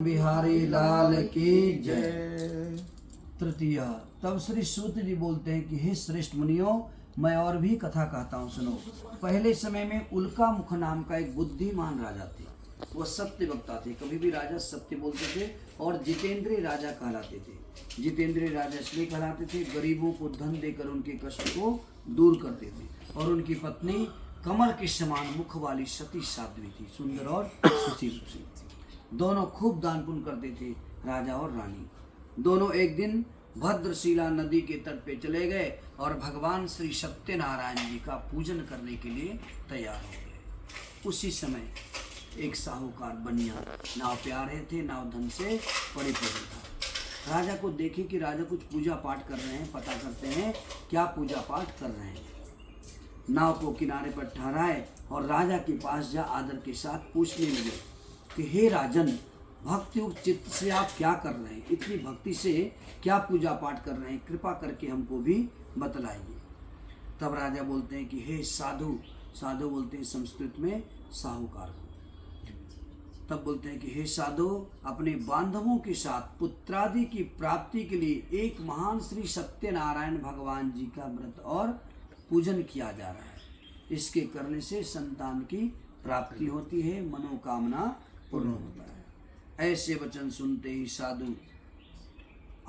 बिहारी लाल की जय। तृतीय। तब श्री सूत जी बोलते हैं कि हे श्रेष्ठ मुनियों, मैं और भी कथा कहता हूँ, सुनो। पहले समय में उल्का मुख नाम का एक बुद्धिमान राजा थे। वह सत्य वक्ता थे, कभी भी राजा सत्य बोलते थे और जितेंद्रिय राजा कहलाते थे। जितेंद्रिय राजा इसलिए कहलाते थे, गरीबों को धन देकर उनके कष्ट को दूर करते थे। और उनकी पत्नी कमल के समान मुख वाली सती साध्वी थी, सुंदर और सुशील थी। दोनों खूब दान पुण्य करते थे, राजा और रानी। दोनों एक दिन भद्रशिला नदी के तट पे चले गए और भगवान श्री सत्यनारायण जी का पूजन करने के लिए तैयार हो गए। उसी समय एक साहूकार बनिया नाव पे आ रहे थे, नाव धन से पड़े पड़े था। राजा को देखे कि राजा कुछ पूजा पाठ कर रहे हैं, पता करते हैं क्या पूजा पाठ कर रहे हैं। नाव को किनारे पर ठहराए और राजा के पास जा आदर के साथ पूछने लगे कि हे राजन, भक्ति युक्त चित्त से आप क्या कर रहे हैं? इतनी भक्ति से क्या पूजा पाठ कर रहे हैं? कृपा करके हमको भी बतलाइए। तब राजा बोलते हैं कि हे साधु, साधु बोलते हैं संस्कृत में साहूकार को। तब बोलते हैं कि हे साधु, अपने बांधवों के साथ पुत्रादि की प्राप्ति के लिए एक महान श्री सत्यनारायण भगवान जी का व्रत और पूजन किया जा रहा है। इसके करने से संतान की प्राप्ति होती है, मनोकामना पूर्ण होता है। ऐसे वचन सुनते ही साधु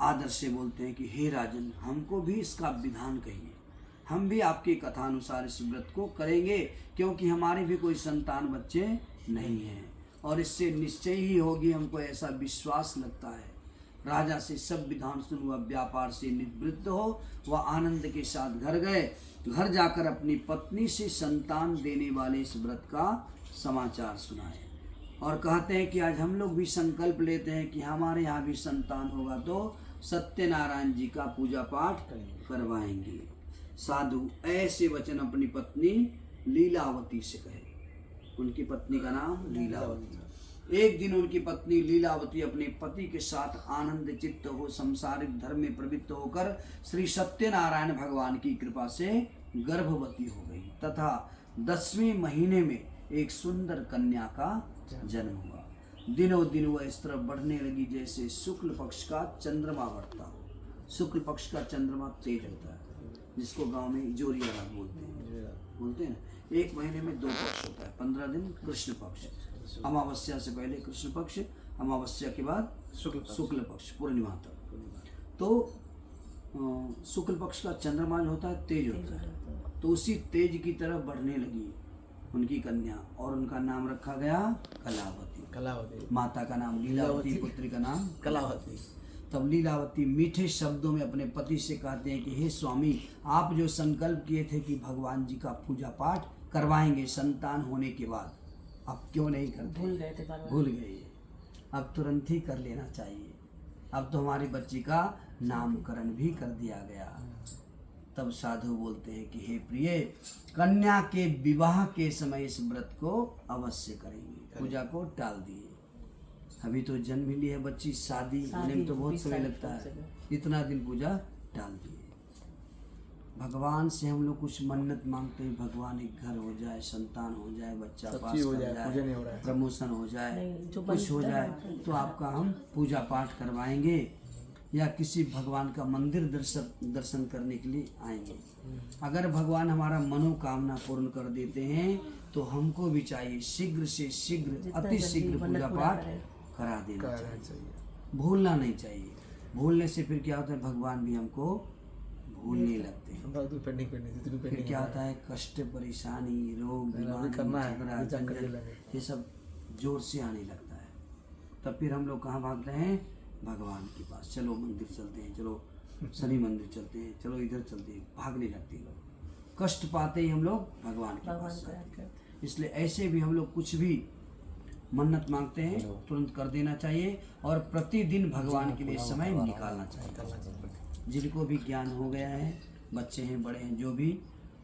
आदर से बोलते हैं कि हे राजन, हमको भी इसका विधान कहिए, हम भी आपकी कथा अनुसार इस व्रत को करेंगे, क्योंकि हमारे भी कोई संतान बच्चे नहीं हैं और इससे निश्चय ही होगी, हमको ऐसा विश्वास लगता है। राजा से सब विधान सुन वह व्यापार से निवृत्त हो, वह आनंद के साथ घर गए। घर जाकर अपनी पत्नी से संतान देने वाले इस व्रत का समाचार सुनाए और कहते हैं कि आज हम लोग भी संकल्प लेते हैं कि हमारे यहाँ भी संतान होगा तो सत्यनारायण जी का पूजा पाठ करवाएंगे। साधु ऐसे वचन अपनी पत्नी लीलावती से कहे। उनकी पत्नी का नाम लीलावती। एक दिन उनकी पत्नी लीलावती अपने पति के साथ आनंद चित्त हो संसारिक धर्म में प्रवृत्त होकर श्री सत्यनारायण भगवान की कृपा से गर्भवती हो गई तथा 10वें महीने में एक सुंदर कन्या का जन्म हुआ। दिनों दिन वह इस तरफ बढ़ने लगी जैसे शुक्ल पक्ष का चंद्रमा बढ़ता हो। शुक्ल पक्ष का चंद्रमा तेज होता है, जिसको गांव में जोरिया रात बोलते हैं ना। एक महीने में 2 पक्ष होता है, 15 दिन कृष्ण पक्ष, अमावस्या से पहले कृष्ण पक्ष, अमावस्या के बाद शुक्ल पक्ष पूर्णिमा तक। तो शुक्ल पक्ष का चंद्रमा जो होता है तेज होता है, तो उसी तेज की तरफ बढ़ने लगी उनकी कन्या और उनका नाम रखा गया कलावती। माता का नाम लीलावती, पुत्री का नाम कलावती। तब लीलावती मीठे शब्दों में अपने पति से कहते हैं कि हे स्वामी, आप जो संकल्प किए थे कि भगवान जी का पूजा पाठ करवाएंगे संतान होने के बाद, अब क्यों नहीं करते? भूल गए। अब तुरंत ही कर लेना चाहिए। अब तो हमारे बच्चे का नामकरण भी कर दिया गया। तब साधु बोलते हैं कि हे प्रिय, कन्या के विवाह के समय इस व्रत को अवश्य करेंगे, पूजा को टाल दिए। अभी तो जन्म ही लिया है बच्ची, शादी होने में तो बहुत समय लगता है, इतना दिन पूजा टाल दिए। भगवान से हम लोग कुछ मन्नत मांगते हैं, भगवान एक घर हो जाए, संतान हो जाए, बच्चा पास हो जाए, प्रमोशन हो जाए, कुछ हो जाए तो आपका हम पूजा पाठ करवाएंगे या किसी भगवान का मंदिर दर्शन करने के लिए आएंगे। अगर भगवान हमारा मनोकामना पूर्ण कर देते हैं तो हमको भी चाहिए शीघ्र से शीघ्र, अति शीघ्र पूजा पाठ करा देना चाहिए, भूलना नहीं चाहिए। भूलने से फिर क्या होता है, भगवान भी हमको भूलने लगते हैं। फिर क्या होता है, कष्ट, परेशानी, रोग, बीमारी, झगड़ा, ये सब जोर से आने लगता है। तब फिर हम लोग कहाँ भागते हैं? भगवान के पास। चलो मंदिर चलते हैं, चलो शनि मंदिर चलते हैं, चलो इधर चलते हैं, भागने लगते हैं लोग। कष्ट पाते ही हम लोग भगवान के पास जाते हैं। इसलिए ऐसे भी हम लोग कुछ भी मन्नत मांगते हैं तुरंत कर देना चाहिए और प्रतिदिन भगवान के लिए समय निकालना चाहिए। जिनको भी ज्ञान हो गया है, बच्चे हैं, बड़े हैं, जो भी,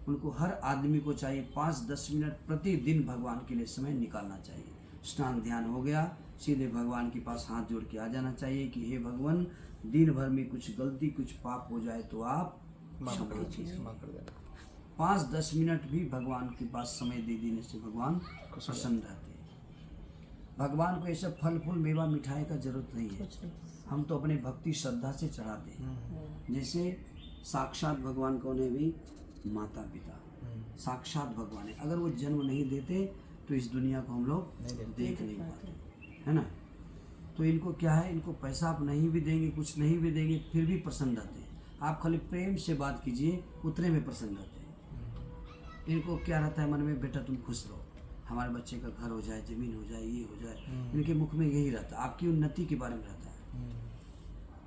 उनको हर आदमी को चाहिए 5-10 मिनट प्रतिदिन भगवान के लिए समय निकालना चाहिए। स्नान ध्यान हो गया, सीधे भगवान के पास हाथ जोड़ के आ जाना चाहिए कि हे भगवान, दिन भर में कुछ गलती, कुछ पाप हो जाए तो आप क्षमा कर देना। 5-10 मिनट भी भगवान के पास समय दे देने से भगवान प्रसन्न रहते हैं। भगवान को ये सब फल फूल मेवा मिठाई का जरूरत नहीं है। हम तो अपनी भक्ति श्रद्धा से चढ़ाते हैं। जैसे साक्षात भगवान कौन है भी? माता पिता साक्षात भगवान है। अगर वो जन्म नहीं देते तो इस दुनिया को हम लोग देख नहीं पाते, है ना। तो इनको क्या है, इनको पैसा आप नहीं भी देंगे, कुछ नहीं भी देंगे, फिर भी प्रसन्न रहते हैं। आप खाली प्रेम से बात कीजिए, उतने में प्रसन्न रहते हैं। इनको क्या रहता है मन में, बेटा तुम खुश रहो, हमारे बच्चे का घर हो जाए, जमीन हो जाए, ये हो जाए। इनके मुख में यही रहता है, आपकी उन्नति के बारे में रहता है।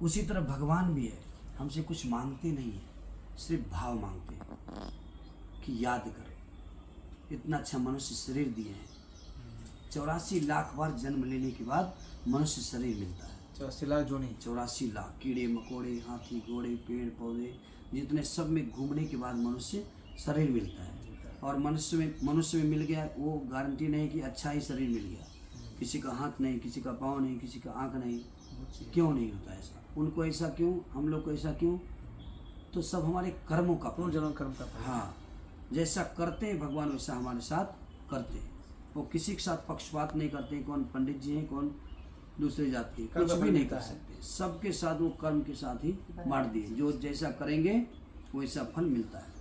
उसी तरह भगवान भी है, हमसे कुछ मांगते नहीं है, सिर्फ भाव मांगते हैं कि याद करो इतना अच्छा मनुष्य शरीर दिए हैं। 84 लाख बार जन्म लेने के बाद मनुष्य शरीर मिलता है। 84 लाख जो नहीं, 84 लाख कीड़े मकोड़े, हाथी घोड़े, पेड़ पौधे, जितने सब में घूमने के बाद मनुष्य शरीर मिलता है। और मनुष्य में मिल गया, वो गारंटी नहीं कि अच्छा ही शरीर मिल गया। किसी का हाथ नहीं, किसी का पाँव नहीं, किसी का आँख नहीं। क्यों नहीं होता ऐसा? उनको ऐसा क्यों, हम लोग को ऐसा क्यों? तो सब हमारे कर्मों का, पूर्वजन्म कर्म का। हाँ, जैसा करते हैं भगवान वैसा हमारे साथ करते हैं। वो किसी के साथ पक्षपात नहीं करते, कौन पंडित जी हैं, कौन दूसरे जाति के, कुछ भी नहीं कर सकते। सबके साथ वो कर्म के साथ ही बांट दिए। जो जैसा करेंगे वैसा फल मिलता है।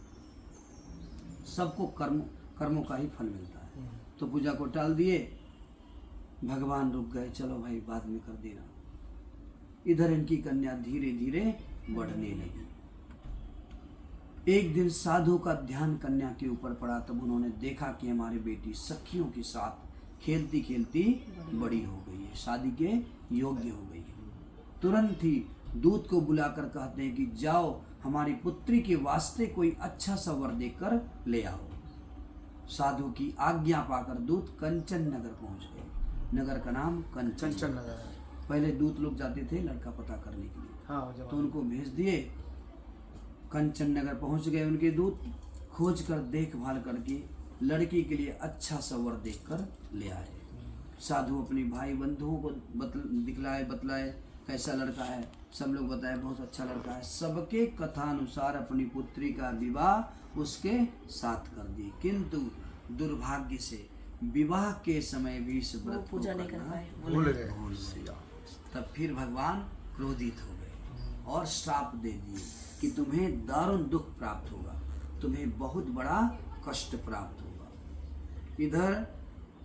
सबको कर्मों का ही फल मिलता है। तो पूजा को टाल दिए, भगवान रुक गए, चलो भाई बाद में कर देना। इधर इनकी कन्या धीरे धीरे बढ़ने लगी। एक दिन साधु का ध्यान कन्या के ऊपर पड़ा, तब उन्होंने देखा कि हमारी बेटी सखियों के साथ खेलती खेलती बड़ी हो गई है, शादी के योग्य हो गई है। तुरंत ही दूत को बुलाकर कहते हैं कि जाओ हमारी पुत्री के वास्ते कोई अच्छा सा वर देकर ले आओ। साधु की आज्ञा पाकर दूत कंचन नगर पहुंच गए। नगर का नाम कंचन नगर है। पहले दूत लोग जाते थे लड़का पता करने के लिए, हाँ, तो उनको भेज दिए। कंचन नगर पहुंच गए उनके दूत, खोज कर देखभाल करके लड़की के लिए अच्छा सा वर देखकर ले आए। साधु अपने भाई बंधुओं को बतलाए कैसा लड़का है। सब लोग बताए बहुत अच्छा लड़का है। सबके कथानुसार अपनी पुत्री का विवाह उसके साथ कर दिए, किंतु दुर्भाग्य से विवाह के समय भी इस व्रत को पूजा नहीं कर पाए, भूल गए। तब फिर भगवान क्रोधित हो गए और श्राप दे दिए कि तुम्हें दारुण दुख प्राप्त होगा, तुम्हें बहुत बड़ा कष्ट प्राप्त होगा। इधर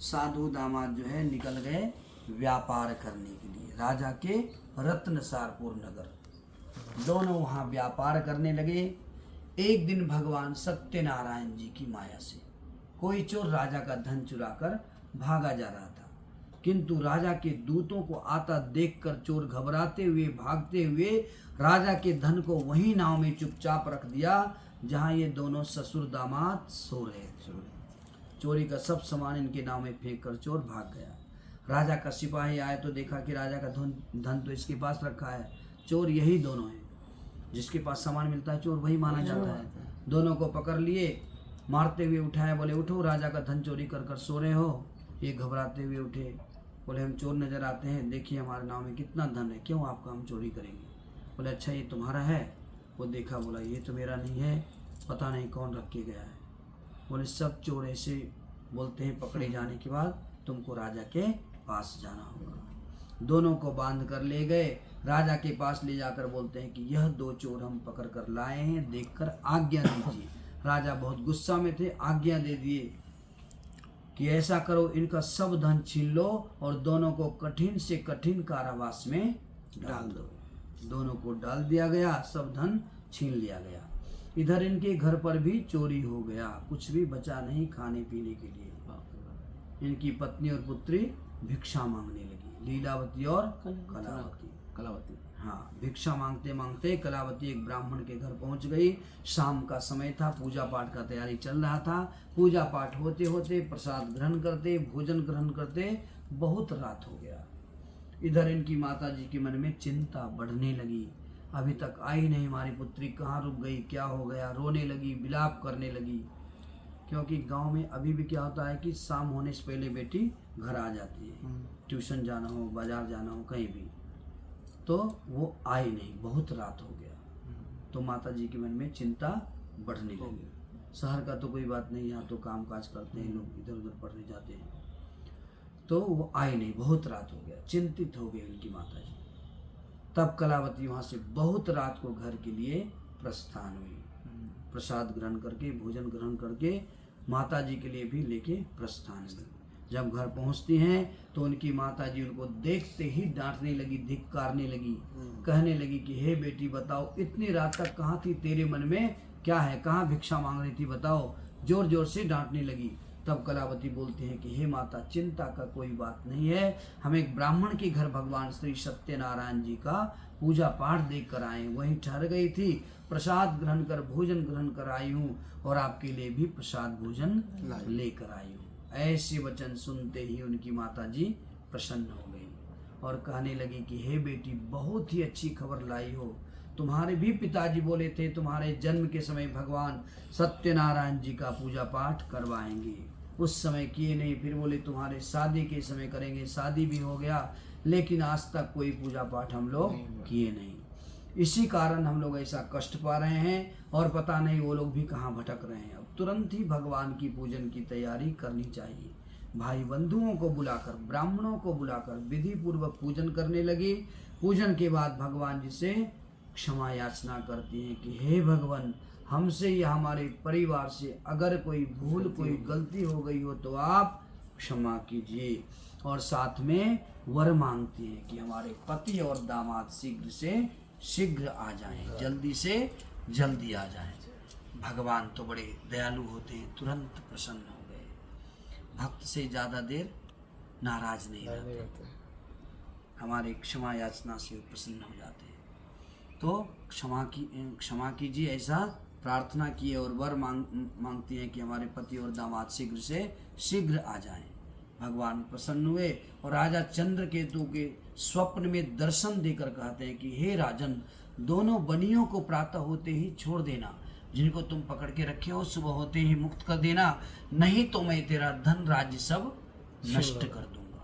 साधु दामाद जो है निकल गए व्यापार करने के लिए राजा के रत्नसारपुर नगर। दोनों वहाँ व्यापार करने लगे। एक दिन भगवान सत्यनारायण जी की माया से कोई चोर राजा का धन चुराकर भागा जा रहा था, किंतु राजा के दूतों को आता देखकर चोर घबराते हुए भागते हुए राजा के धन को वही नाव में चुपचाप रख दिया जहाँ ये दोनों ससुर दामाद सो रहे थे। चोरी का सब सामान इनके नाव में फेंक कर चोर भाग गया। राजा का सिपाही आए तो देखा कि राजा का धन तो इसके पास रखा है, चोर यही दोनों हैं। जिसके पास सामान मिलता है चोर वही माना जाता है। दोनों को पकड़ लिए, मारते हुए उठाए, बोले उठो, राजा का धन चोरी कर कर सो रहे हो। ये घबराते हुए उठे, बोले हम चोर नजर आते हैं, देखिए हमारे नाव में कितना धन है, क्यों आपका हम चोरी करेंगे। बोले अच्छा ये तुम्हारा है। वो देखा, बोला ये तो मेरा नहीं है, पता नहीं कौन रख के गया है। बोले सब चोर ऐसे बोलते हैं, पकड़े जाने के बाद तुमको राजा के पास जाना होगा। दोनों को बांध कर ले गए, राजा के पास ले जाकर बोलते हैं कि यह दो चोर हम पकड़ कर लाए हैं, देखकर आज्ञा दीजिए। राजा बहुत गुस्सा में थे, आज्ञा दे दिए कि ऐसा करो, इनका सब धन छीन लो और दोनों को कठिन से कठिन कारावास में डाल दो। दोनों को डाल दिया गया, सब धन छीन लिया गया। इधर इनके घर पर भी चोरी हो गया, कुछ भी बचा नहीं खाने पीने के लिए। इनकी पत्नी और पुत्री भिक्षा मांगने लगी, लीलावती और कलावती। हाँ, भिक्षा मांगते मांगते कलावती एक ब्राह्मण के घर पहुंच गई। शाम का समय था, पूजा पाठ का तैयारी चल रहा था। पूजा पाठ होते होते, प्रसाद ग्रहण करते, भोजन ग्रहण करते बहुत रात हो गया। इधर इनकी माता जी के मन में चिंता बढ़ने लगी, अभी तक आई नहीं हमारी पुत्री, कहाँ रुक गई, क्या हो गया। रोने लगी, विलाप करने लगी, क्योंकि गांव में अभी भी क्या होता है कि शाम होने से पहले बेटी घर आ जाती है, ट्यूशन जाना हो, बाजार जाना हो, कहीं भी। तो वो आई नहीं, बहुत रात हो गया। तो माता जी के मन में चिंता बढ़ने लगी। शहर का तो कोई बात नहीं, यहाँ तो काम काज करते हैं लोग, इधर उधर पढ़ने जाते हैं। तो वो आए नहीं, बहुत रात हो गया, चिंतित हो गए उनकी माता जी। तब कलावती वहाँ से बहुत रात को घर के लिए प्रस्थान हुई, प्रसाद ग्रहण करके, भोजन ग्रहण करके माता जी के लिए भी लेके प्रस्थान हुई। जब घर पहुँचती हैं तो उनकी माता जी उनको देखते ही डांटने लगी, धिक्कारने लगी, कहने लगी कि हे बेटी बताओ, इतनी रात तक कहाँ थी, तेरे मन में क्या है, कहाँ भिक्षा मांग रही थी बताओ, जोर जोर से डांटने लगी। तब कलावती बोलती हैं कि हे माता, चिंता का कोई बात नहीं है, हम एक ब्राह्मण के घर भगवान श्री सत्यनारायण जी का पूजा पाठ देख कर आए, वहीं ठहर गई थी, प्रसाद ग्रहण कर, भोजन ग्रहण कर आई हूँ और आपके लिए भी प्रसाद भोजन लेकर आई हूँ। ऐसे वचन सुनते ही उनकी माता जी प्रसन्न हो गई और कहने लगी कि हे बेटी, बहुत ही अच्छी खबर लाई हो, तुम्हारे भी पिताजी बोले थे तुम्हारे जन्म के समय भगवान सत्यनारायण जी का पूजा पाठ करवाएंगे, उस समय किए नहीं, फिर बोले तुम्हारे शादी के समय करेंगे, शादी भी हो गया, लेकिन आज तक कोई पूजा पाठ हम लोग किए नहीं, इसी कारण हम लोग ऐसा कष्ट पा रहे हैं और पता नहीं वो लोग भी कहाँ भटक रहे हैं। अब तुरंत ही भगवान की पूजन की तैयारी करनी चाहिए। भाई बंधुओं को बुलाकर, ब्राह्मणों को बुलाकर विधि पूर्वक पूजन करने लगे। पूजन के बाद भगवान जी से क्षमा याचना करती हैं कि हे भगवान, हमसे या हमारे परिवार से अगर कोई भूल, कोई गलती हो गई हो तो आप क्षमा कीजिए, और साथ में वर मांगती हैं कि हमारे पति और दामाद शीघ्र से शीघ्र आ जाएं, जल्दी से जल्दी आ जाएं। भगवान तो बड़े दयालु होते हैं, तुरंत प्रसन्न हो गए। भक्त से ज़्यादा देर नाराज नहीं रहते, हमारे क्षमा याचना से प्रसन्न हो जाते हैं। तो क्षमा कीजिए ऐसा प्रार्थना किए और वर मांगती हैं कि हमारे पति और दामाद शीघ्र से शीघ्र आ जाएं। भगवान प्रसन्न हुए और राजा चंद्रकेतु के स्वप्न में दर्शन देकर कहते हैं कि हे राजन, दोनों बनियों को प्रातः होते ही छोड़ देना, जिनको तुम पकड़ के रखे हो सुबह होते ही मुक्त कर देना, नहीं तो मैं तेरा धन राज्य सब नष्ट कर दूंगा।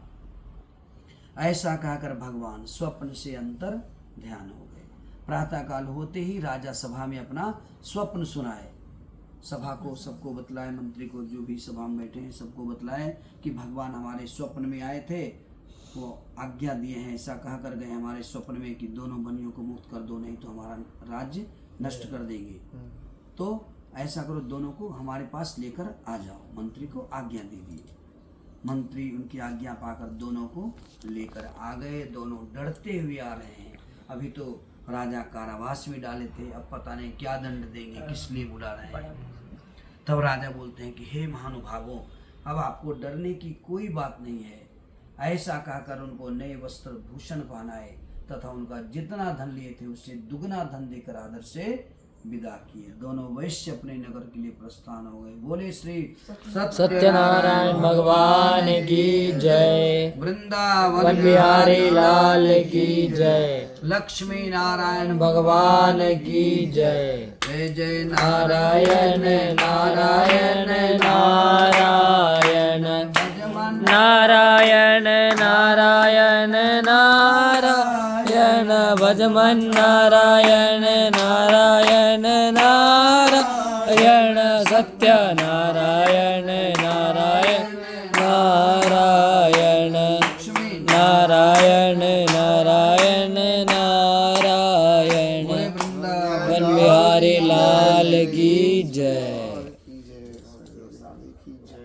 ऐसा कहकर भगवान स्वप्न से अंतर ध्यान हो गए। प्रातःकाल होते ही राजा सभा में अपना स्वप्न सुनाए, सभा को सबको बतलाए, मंत्री को, जो भी सभा में बैठे हैं सबको बतलाए कि भगवान हमारे स्वप्न में आए थे, वो आज्ञा दिए हैं, ऐसा कहा कर गए हमारे स्वप्न में कि दोनों बनियों को मुक्त कर दो, नहीं तो हमारा राज्य नष्ट कर देंगे, तो ऐसा करो, दोनों को हमारे पास लेकर आ जाओ। मंत्री को आज्ञा दे दी। मंत्री उनकी आज्ञा पाकर दोनों को लेकर आ गए। दोनों डरते हुए आ रहे हैं, अभी तो राजा कारावास में डाले थे, अब पता नहीं क्या दंड देंगे, किस लिए बुला रहे हैं। तब राजा बोलते हैं कि हे महानुभावों, अब आपको डरने की कोई बात नहीं है। ऐसा कहकर उनको नए वस्त्र भूषण पहनाए तथा उनका जितना धन लिए थे उससे दुगना धन देकर आदर से विदा किए। दोनों वैश्य अपने नगर के लिए प्रस्थान हो गए। बोले श्री सत्यनारायण भगवान की जय। वृंदावन बिहारी लाल की जय। लक्ष्मी नारायण भगवान की जय। जय जय नारायण नारायण नारायण नारायण नारायण नारायण भजमन नारायण नारायण